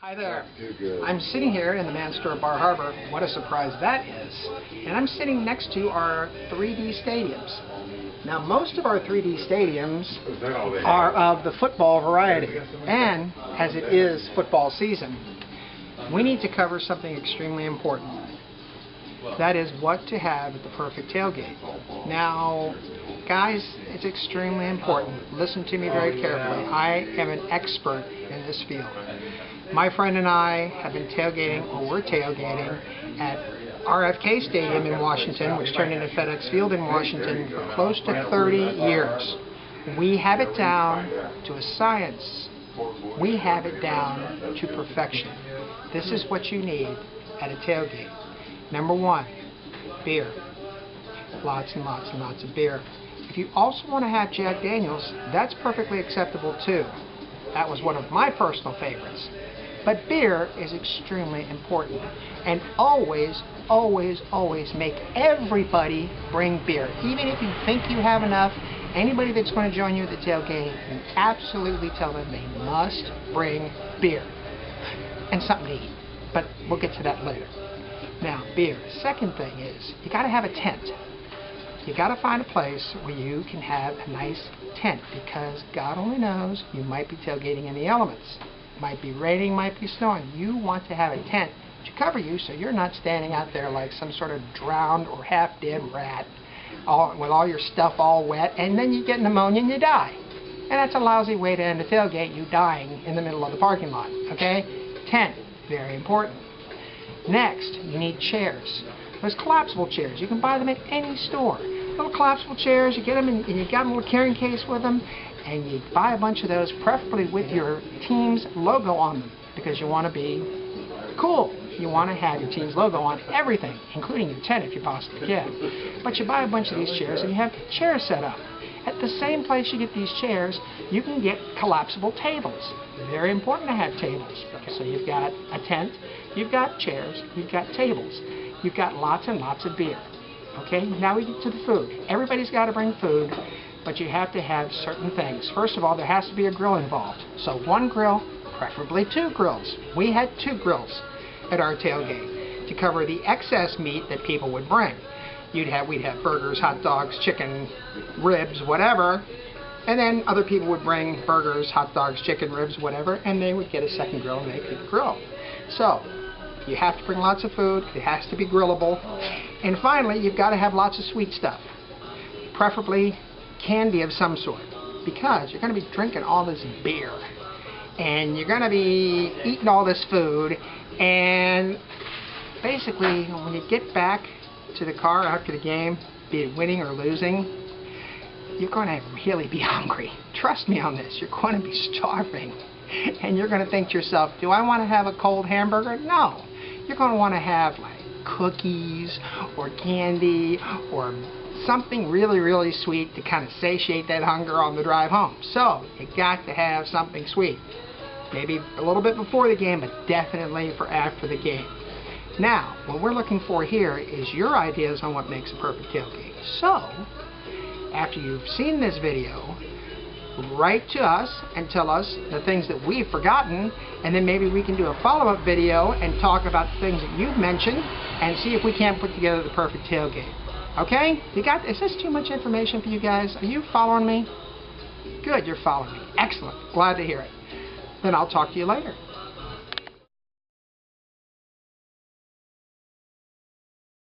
Hi there. I'm sitting here in the Man's Store Bar Harbor. What a surprise that is. And I'm sitting next to our 3D stadiums. Now, most of our 3D stadiums are of the football variety. And as it is football season, we need to cover something extremely important. That is what to have at the perfect tailgate. Now, guys, it's extremely important. Listen to me very carefully. I am an expert in this field. My friend and I have been tailgating, or we're tailgating, at RFK Stadium in Washington, which turned into FedEx Field in Washington, for close to 30 years. We have it down to a science. We have it down to perfection. This is what you need at a tailgate. Number one, beer. Lots and lots and lots of beer. If you also want to have Jack Daniels, that's perfectly acceptable too. That was one of my personal favorites. But beer is extremely important. And always, always, always make everybody bring beer. Even if you think you have enough, anybody that's going to join you at the tailgate, you absolutely tell them they must bring beer. And something to eat. But we'll get to that later. Now, beer. Second thing is, you got to have a tent. You got to find a place where you can have a nice tent, because God only knows, you might be tailgating in the elements. Might be raining, might be snowing. You want to have a tent to cover you so you're not standing out there like some sort of drowned or half-dead rat with all your stuff all wet, and then you get pneumonia and you die. And that's a lousy way to end a tailgate, you dying in the middle of the parking lot. Okay? Tent, very important. Next, you need chairs. Those collapsible chairs, you can buy them at any store. Little collapsible chairs, you get them and you got a little carrying case with them, and you buy a bunch of those, preferably with your team's logo on them, because you want to be cool. You want to have your team's logo on everything, including your tent if you possibly can. But you buy a bunch of these chairs and you have chairs set up. At the same place you get these chairs, you can get collapsible tables. Very important to have tables. So you've got a tent, you've got chairs, you've got tables, you've got lots and lots of beer. Okay, now we get to the food. Everybody's got to bring food, but you have to have certain things. First of all, there has to be a grill involved. So one grill, preferably two grills. We had two grills at our tailgate to cover the excess meat that people would bring. We'd have burgers, hot dogs, chicken, ribs, whatever, and then other people would bring burgers, hot dogs, chicken, ribs, whatever, and they would get a second grill and they could grill. So you have to bring lots of food. It has to be grillable. And finally, you've got to have lots of sweet stuff, preferably candy of some sort, because you're going to be drinking all this beer and you're going to be eating all this food, and basically when you get back to the car after the game, be it winning or losing, you're going to really be hungry. Trust me on this. You're going to be starving, and you're going to think to yourself, do I want to have a cold hamburger? No. You're going to want to have like cookies or candy or something really, really sweet to kind of satiate that hunger on the drive home. So you got to have something sweet. Maybe a little bit before the game, but definitely for after the game. Now, what we're looking for here is your ideas on what makes a perfect tailgate. So, after you've seen this video, write to us and tell us the things that we've forgotten, and then maybe we can do a follow-up video and talk about the things that you've mentioned and see if we can't put together the perfect tailgate. Okay? Is this too much information for you guys? Are you following me? Good, you're following me. Excellent. Glad to hear it. Then I'll talk to you later.